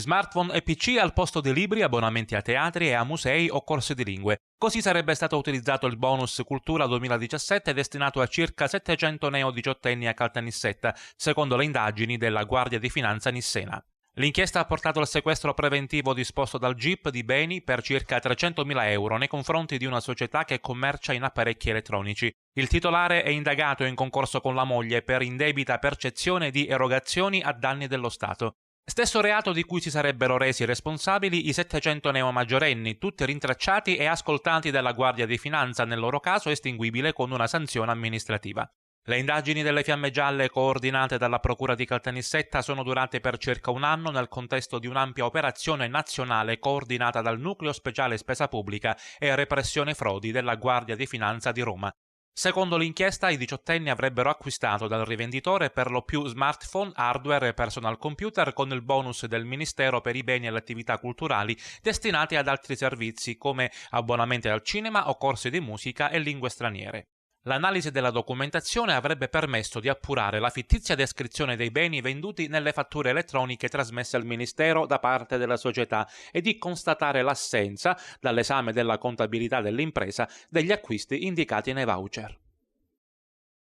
Smartphone e PC al posto di libri, abbonamenti a teatri e a musei o corsi di lingue. Così sarebbe stato utilizzato il bonus Cultura 2017 destinato a circa 700 neo-diciottenni a Caltanissetta, secondo le indagini della Guardia di Finanza nissena. L'inchiesta ha portato al sequestro preventivo disposto dal GIP di beni per circa 300.000 euro nei confronti di una società che commercia in apparecchi elettronici. Il titolare è indagato in concorso con la moglie per indebita percezione di erogazioni a danni dello Stato. Stesso reato di cui si sarebbero resi responsabili i 700 neomaggiorenni, tutti rintracciati e ascoltati dalla Guardia di Finanza, nel loro caso estinguibile con una sanzione amministrativa. Le indagini delle Fiamme Gialle, coordinate dalla Procura di Caltanissetta, sono durate per circa un anno nel contesto di un'ampia operazione nazionale coordinata dal Nucleo Speciale Spesa Pubblica e Repressione Frodi della Guardia di Finanza di Roma. Secondo l'inchiesta, i diciottenni avrebbero acquistato dal rivenditore per lo più smartphone, hardware e personal computer con il bonus del Ministero per i beni e le attività culturali destinati ad altri servizi come abbonamenti al cinema o corsi di musica e lingue straniere. L'analisi della documentazione avrebbe permesso di appurare la fittizia descrizione dei beni venduti nelle fatture elettroniche trasmesse al Ministero da parte della società e di constatare l'assenza, dall'esame della contabilità dell'impresa, degli acquisti indicati nei voucher.